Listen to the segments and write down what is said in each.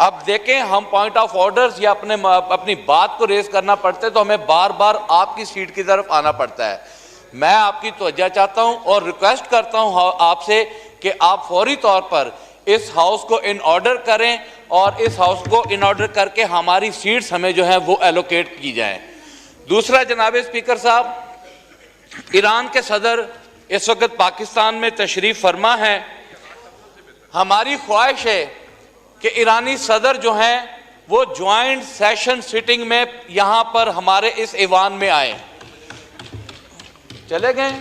अब देखें, हम पॉइंट ऑफ ऑर्डर्स या अपनी बात को रेज करना पड़ता है तो हमें बार बार आपकी सीट की तरफ आना पड़ता है। मैं आपकी तवज्जो चाहता हूं और रिक्वेस्ट करता हूं आपसे कि आप फौरी तौर पर इस हाउस को इन ऑर्डर करें और इस हाउस को इन ऑर्डर करके हमारी सीट्स हमें जो है वो एलोकेट की जाएं। दूसरा, जनाब स्पीकर साहब, ईरान के सदर इस वक्त पाकिस्तान में तशरीफ फरमा है। हमारी ख्वाहिश है कि ईरानी सदर जो हैं वो ज्वाइंट सेशन सिटिंग में यहां पर हमारे इस ईवान में आए। चले गए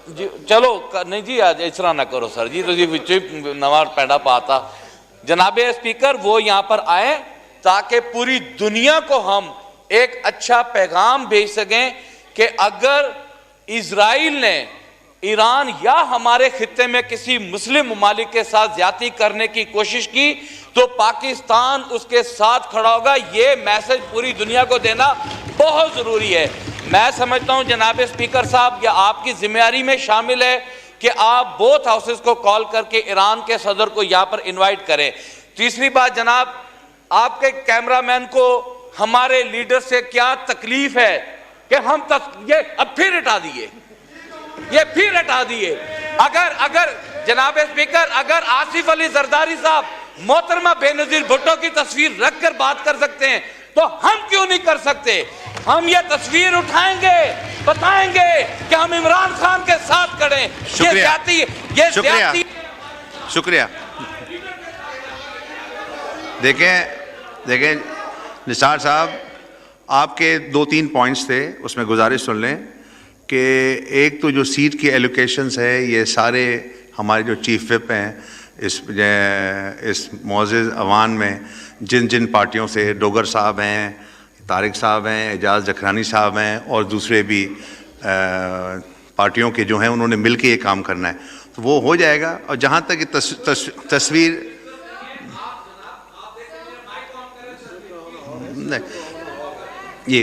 जी, चलो नहीं जी, आज इस तरह ना करो सर जी, तो नवा पैड़ा पाता। जनाब स्पीकर, वो यहां पर आए ताकि पूरी दुनिया को हम एक अच्छा पैगाम भेज सकें कि अगर इजराइल ने ईरान या हमारे खित्ते में किसी मुस्लिम ममालिक के साथ ज्यादती करने की कोशिश की तो पाकिस्तान उसके साथ खड़ा होगा। ये मैसेज पूरी दुनिया को देना बहुत जरूरी है। मैं समझता हूं जनाब स्पीकर साहब, यह आपकी जिम्मेदारी में शामिल है कि आप बोथ हाउसेस को कॉल करके ईरान के सदर को यहां पर इनवाइट करें। तीसरी बात जनाब, आपके कैमरामैन को हमारे लीडर से क्या तकलीफ है कि हम ये अब फिर हटा दिए, ये फिर हटा दिए। अगर जनाब स्पीकर, अगर आसिफ अली जरदारी साहब मोहतरमा बेनजीर भुट्टो की तस्वीर रखकर बात कर सकते हैं तो हम क्यों नहीं कर सकते? हम ये तस्वीर उठाएंगे, बताएंगे कि हम इमरान खान के साथ खड़े। शुक्रिया। शुक्रिया। देखें निसार साहब, आपके 2-3 पॉइंट्स थे, उसमें गुजारिश सुन लें कि एक तो जो सीट की एलोकेशंस है, ये सारे हमारे जो चीफ विप हैं इस मुअज़्ज़ज़ अवान में जिन जिन पार्टियों से, डोगर साहब हैं, तारिक साहब हैं, एजाज जखरानी साहब हैं और दूसरे भी पार्टियों के जो हैं, उन्होंने मिल के ये काम करना है, तो वो हो जाएगा। और जहाँ तक तस्वीर ये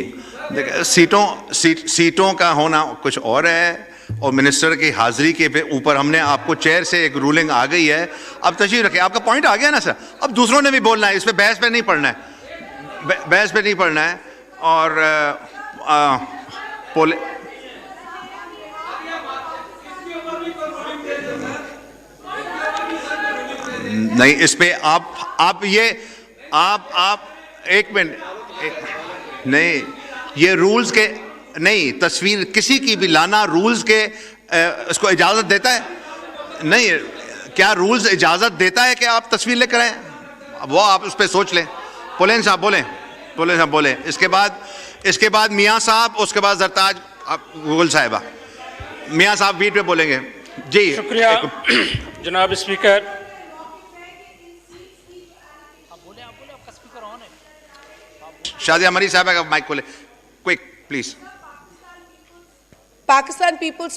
सीटों का होना कुछ और है और मिनिस्टर की हाजिरी के ऊपर हमने आपको चेयर से एक रूलिंग आ गई है। अब तशरीफ रखें, आपका पॉइंट आ गया ना सर। अब दूसरों ने भी बोलना है, इस पे बहस पे नहीं पढ़ना है, बहस पे नहीं पढ़ना है। और नहीं, इस पे आप एक मिनट, नहीं, ये रूल्स के नहीं, तस्वीर किसी की भी लाना रूल्स के इसको इजाजत देता है? नहीं, क्या रूल्स इजाजत देता है कि आप तस्वीर लेकर आए? वो आप उस पर सोच लें। पुलेन साहब बोलें। इसके बाद मियाँ साहब, उसके बाद जरताज गुल साहिबा। मियाँ साहब बीट पे बोलेंगे जी। शुक्रिया जनाब स्पीकर। शादिया मरी साहब का माइक खोले, क्विक प्लीज। Pakistan People's